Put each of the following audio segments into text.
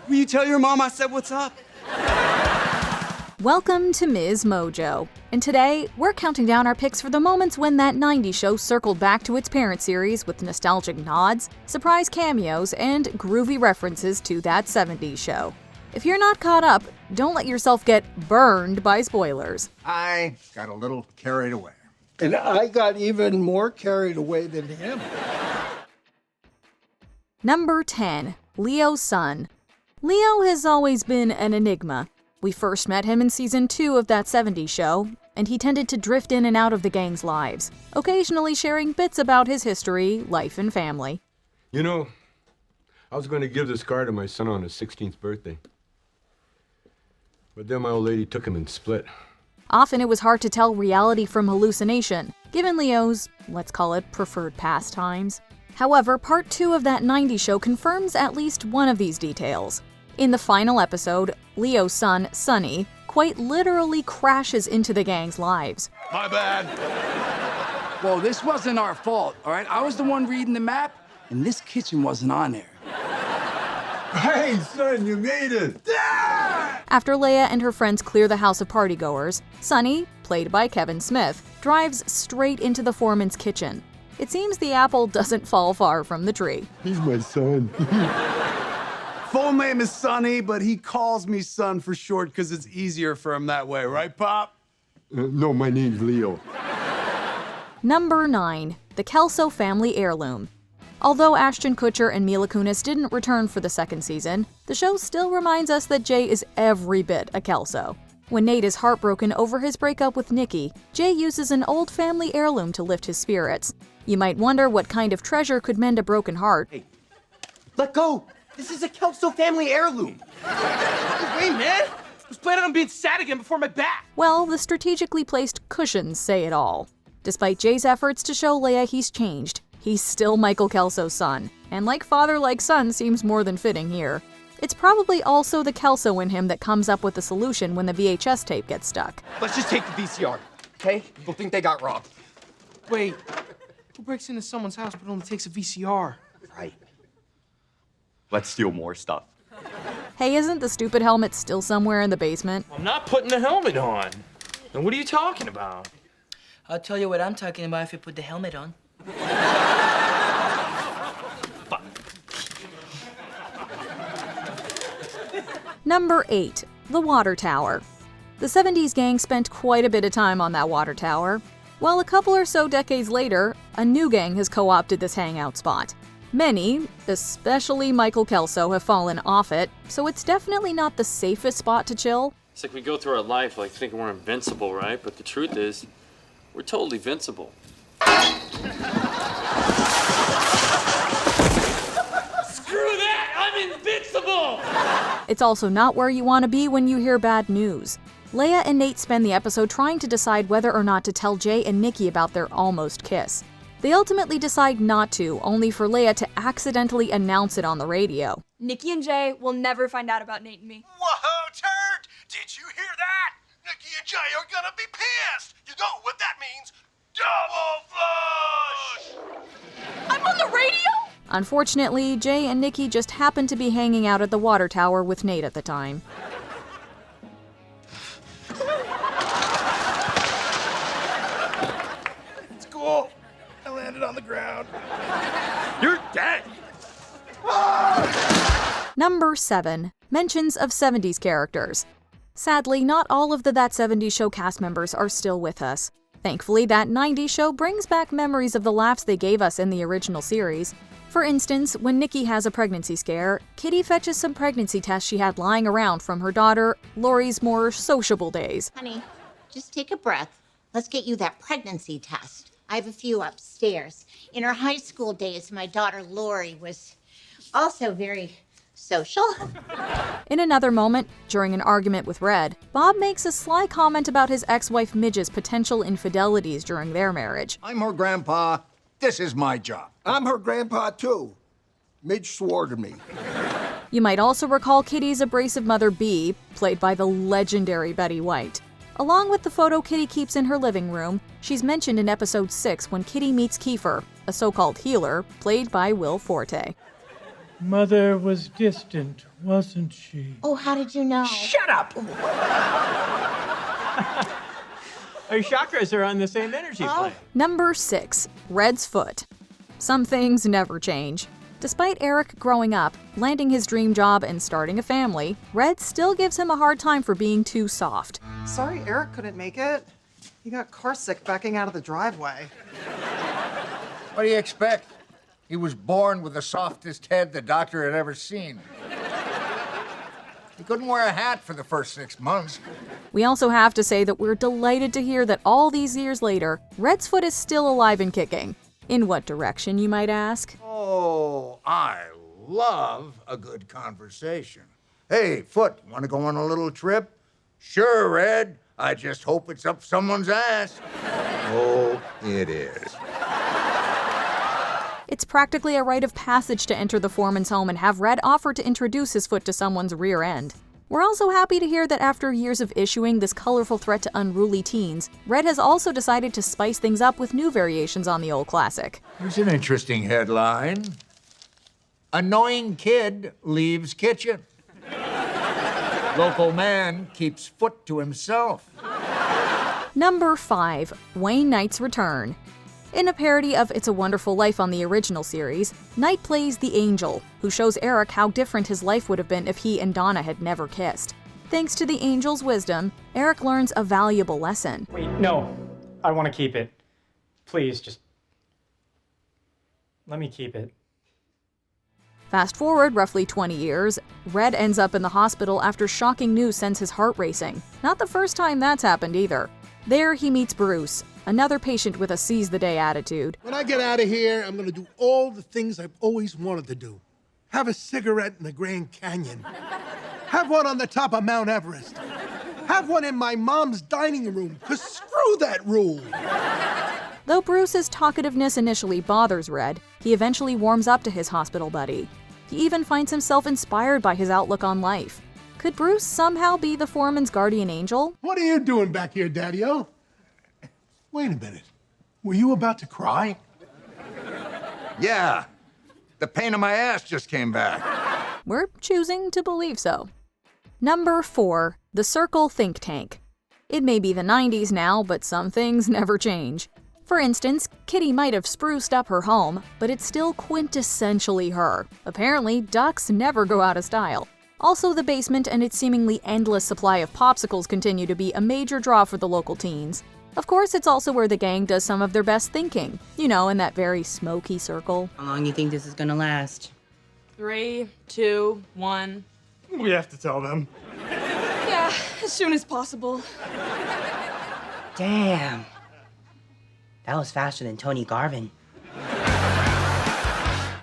Will you tell your mom I said what's up? Welcome to MsMojo, and today we're counting down our picks for the moments when that 90s show circled back to its parent series with nostalgic nods, surprise cameos, and groovy references to that 70s show. If you're not caught up, don't let yourself get burned by spoilers. I got a little carried away. And I got even more carried away than him. Number 10. Leo's son. Leo has always been an enigma. We first met him in season 2 of that 70s show, and he tended to drift in and out of the gang's lives, occasionally sharing bits about his history, life, and family. You know, I was going to give this car to my son on his 16th birthday. But then my old lady took him and split. Often it was hard to tell reality from hallucination, given Leo's, let's call it, preferred pastimes. However, part 2 of that 90s show confirms at least one of these details. In the final episode, Leo's son, Sonny, quite literally crashes into the gang's lives. My bad. Whoa, this wasn't our fault, all right? I was the one reading the map, and this kitchen wasn't on there. Hey, son, you made it! After Leia and her friends clear the house of partygoers, Sonny, played by Kevin Smith, drives straight into the foreman's kitchen. It seems the apple doesn't fall far from the tree. He's my son. Full name is Sonny, but he calls me son for short because it's easier for him that way, right, Pop? No, my name's Leo. Number 9. The Kelso Family Heirloom. Although Ashton Kutcher and Mila Kunis didn't return for the second season, the show still reminds us that Jay is every bit a Kelso. When Nate is heartbroken over his breakup with Nikki, Jay uses an old family heirloom to lift his spirits. You might wonder what kind of treasure could mend a broken heart. Hey, let go! This is a Kelso family heirloom. Hey, man! I was planning on being sad again before my bath. Well, the strategically placed cushions say it all. Despite Jay's efforts to show Leia he's changed, he's still Michael Kelso's son, and like father, like son seems more than fitting here. It's probably also the Kelso in him that comes up with the solution when the VHS tape gets stuck. Let's just take the VCR, okay? People think they got robbed. Wait, who breaks into someone's house but only takes a VCR? Right. Let's steal more stuff. Hey, isn't the stupid helmet still somewhere in the basement? I'm not putting the helmet on. And what are you talking about? I'll tell you what I'm talking about if you put the helmet on. Number 8. The Water Tower. The 70s gang spent quite a bit of time on that water tower. Well, a couple or so decades later, a new gang has co-opted this hangout spot. Many, especially Michael Kelso, have fallen off it, so it's definitely not the safest spot to chill. It's like we go through our life like thinking we're invincible, right? But the truth is, we're totally vincible. Screw that! I'm invincible! It's also not where you want to be when you hear bad news. Leia and Nate spend the episode trying to decide whether or not to tell Jay and Nikki about their almost kiss. They ultimately decide not to, only for Leia to accidentally announce it on the radio. Nikki and Jay will never find out about Nate and me. Whoa, turd! Did you hear that? Nikki and Jay are gonna be pissed! You know what that means? Double flush! I'm on the radio? Unfortunately, Jay and Nikki just happened to be hanging out at the water tower with Nate at the time. It's cool. I landed on the ground. You're dead! Number 7. Mentions of 70s characters. Sadly, not all of the That 70s Show cast members are still with us. Thankfully, That 90s Show brings back memories of the laughs they gave us in the original series. For instance, when Nikki has a pregnancy scare, Kitty fetches some pregnancy tests she had lying around from her daughter, Lori's more sociable days. Honey, just take a breath. Let's get you that pregnancy test. I have a few upstairs. In her high school days, my daughter Lori was also very social. In another moment, during an argument with Red, Bob makes a sly comment about his ex-wife Midge's potential infidelities during their marriage. I'm her grandpa. This is my job. I'm her grandpa, too. Midge swore to me. You might also recall Kitty's abrasive mother Bee, played by the legendary Betty White. Along with the photo Kitty keeps in her living room, she's mentioned in episode 6 when Kitty meets Kiefer, a so-called healer, played by Will Forte. Mother was distant, wasn't she? Oh, how did you know? Shut up! Our chakras are on the same energy plane. Number 6. Red's foot. Some things never change. Despite Eric growing up, landing his dream job, and starting a family, Red still gives him a hard time for being too soft. Sorry Eric couldn't make it. He got carsick backing out of the driveway. What do you expect? He was born with the softest head the doctor had ever seen. He couldn't wear a hat for the first 6 months. We also have to say that we're delighted to hear that all these years later, Red's foot is still alive and kicking. In what direction, you might ask? Oh, I love a good conversation. Hey, Foot, want to go on a little trip? Sure, Red. I just hope it's up someone's ass. Oh, it is. It's practically a rite of passage to enter the foreman's home and have Red offer to introduce his foot to someone's rear end. We're also happy to hear that after years of issuing this colorful threat to unruly teens, Red has also decided to spice things up with new variations on the old classic. Here's an interesting headline. Annoying kid leaves kitchen. Local man keeps foot to himself. Number 5. Wayne Knight's return. In a parody of It's a Wonderful Life on the original series, Knight plays the angel, who shows Eric how different his life would have been if he and Donna had never kissed. Thanks to the angel's wisdom, Eric learns a valuable lesson. Wait, no. I want to keep it. Please, just let me keep it. Fast forward roughly 20 years, Red ends up in the hospital after shocking news sends his heart racing. Not the first time that's happened either. There he meets Bruce, another patient with a seize-the-day attitude. When I get out of here, I'm gonna do all the things I've always wanted to do. Have a cigarette in the Grand Canyon. Have one on the top of Mount Everest. Have one in my mom's dining room, 'cause screw that rule. Though Bruce's talkativeness initially bothers Red, he eventually warms up to his hospital buddy. He even finds himself inspired by his outlook on life. Could Bruce somehow be the foreman's guardian angel? What are you doing back here, Daddy-O? Wait a minute. Were you about to cry? Yeah. The pain in my ass just came back. We're choosing to believe so. Number 4. The Circle Think Tank. It may be the 90s now, but some things never change. For instance, Kitty might have spruced up her home, but it's still quintessentially her. Apparently, ducks never go out of style. Also, the basement and its seemingly endless supply of popsicles continue to be a major draw for the local teens. Of course, it's also where the gang does some of their best thinking. You know, in that very smoky circle. How long do you think this is gonna last? 3, 2, 1. We have to tell them. Yeah, as soon as possible. Damn. That was faster than Tony Garvin.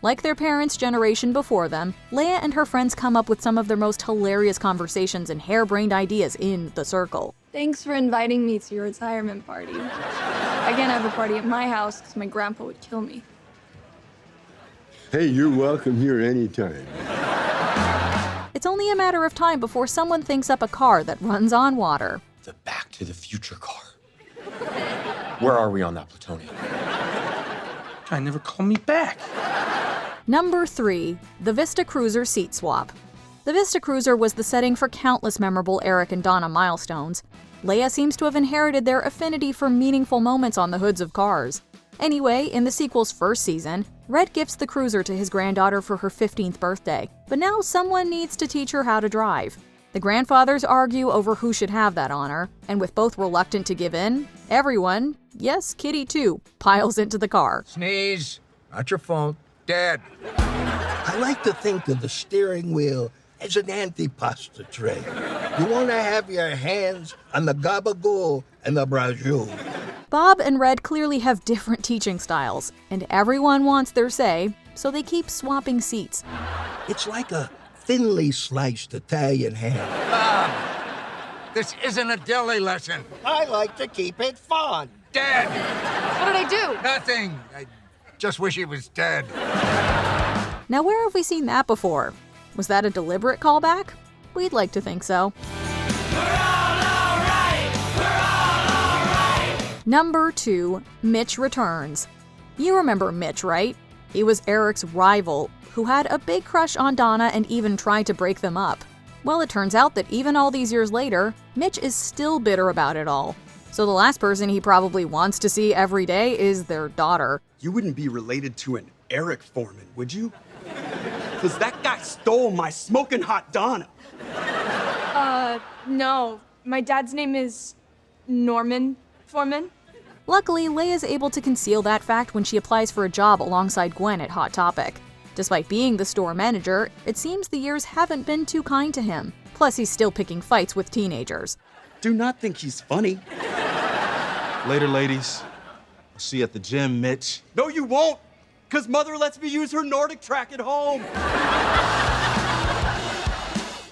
Like their parents' generation before them, Leia and her friends come up with some of their most hilarious conversations and harebrained ideas in the circle. Thanks for inviting me to your retirement party. I can't have a party at my house because my grandpa would kill me. Hey, you're welcome here anytime. It's only a matter of time before someone thinks up a car that runs on water. The Back to the Future car. Where are we on that plutonium? Guy never called me back. Number 3. The Vista Cruiser seat swap. The Vista Cruiser was the setting for countless memorable Eric and Donna milestones. Leia seems to have inherited their affinity for meaningful moments on the hoods of cars. Anyway, in the sequel's first season, Red gifts the cruiser to his granddaughter for her 15th birthday, but now someone needs to teach her how to drive. The grandfathers argue over who should have that honor, and with both reluctant to give in, everyone, yes, Kitty too, piles into the car. Sneeze. Not your fault. Dad. I like to think of the steering wheel as an antipasta tray. You want to have your hands on the gabagool and the brajou. Bob and Red clearly have different teaching styles, and everyone wants their say, so they keep swapping seats. It's like a thinly sliced Italian ham. Bob, this isn't a deli lesson. I like to keep it fun. Dad. What did I do? Nothing. I just wish he was dead. Now where have we seen that before? Was that a deliberate callback? We'd like to think so. Number 2. Mitch Returns. You remember Mitch, right? He was Eric's rival, who had a big crush on Donna and even tried to break them up. Well, it turns out that even all these years later, Mitch is still bitter about it all. So the last person he probably wants to see every day is their daughter. You wouldn't be related to an Eric Foreman, would you? Because that guy stole my smoking hot Donna. No. My dad's name is Norman Foreman. Luckily, Leia's able to conceal that fact when she applies for a job alongside Gwen at Hot Topic. Despite being the store manager, it seems the years haven't been too kind to him. Plus, he's still picking fights with teenagers. Do not think he's funny. Later, ladies. I'll see you at the gym, Mitch. No, you won't, because Mother lets me use her Nordic track at home.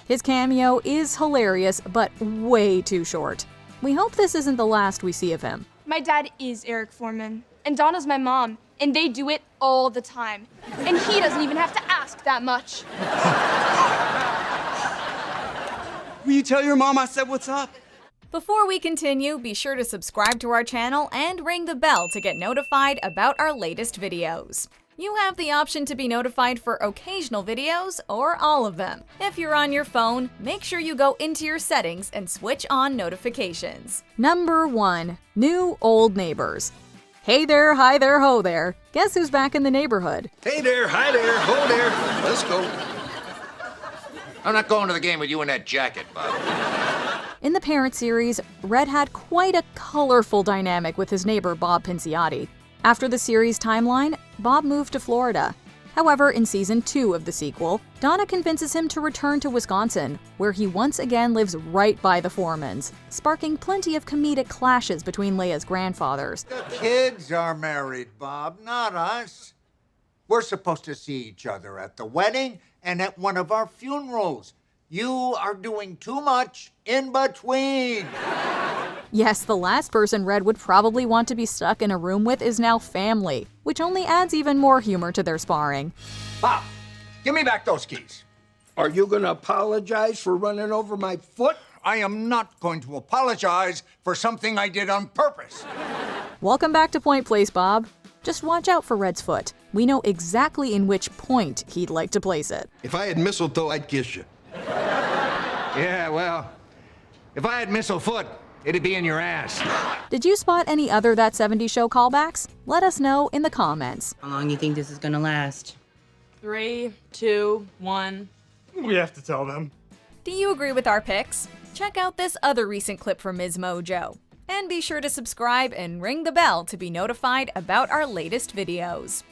His cameo is hilarious, but way too short. We hope this isn't the last we see of him. My dad is Eric Foreman, and Donna's my mom, and they do it all the time. And he doesn't even have to ask that much. Will you tell your mom I said what's up? Before we continue, be sure to subscribe to our channel and ring the bell to get notified about our latest videos. You have the option to be notified for occasional videos or all of them. If you're on your phone, make sure you go into your settings and switch on notifications. Number 1. New Old Neighbors. Hey there, hi there, ho there. Guess who's back in the neighborhood? Hey there, hi there, ho there. Let's go. I'm not going to the game with you in that jacket, Bob. In the Parent series, Red had quite a colorful dynamic with his neighbor Bob Pinciotti. After the series timeline, Bob moved to Florida. However, in season 2 of the sequel, Donna convinces him to return to Wisconsin, where he once again lives right by the Foremans, sparking plenty of comedic clashes between Leia's grandfathers. The kids are married, Bob, not us. We're supposed to see each other at the wedding and at one of our funerals. You are doing too much in between. Yes, the last person Red would probably want to be stuck in a room with is now family, which only adds even more humor to their sparring. Bob, give me back those keys. Are you going to apologize for running over my foot? I am not going to apologize for something I did on purpose. Welcome back to Point Place, Bob. Just watch out for Red's foot. We know exactly in which point he'd like to place it. If I had mistletoe, I'd kiss you. Yeah, well, if I had missile foot, it'd be in your ass. Did you spot any other That 70s Show callbacks? Let us know in the comments. How long do you think this is gonna last? 3, 2, 1. We have to tell them. Do you agree with our picks? Check out this other recent clip from MsMojo. And be sure to subscribe and ring the bell to be notified about our latest videos.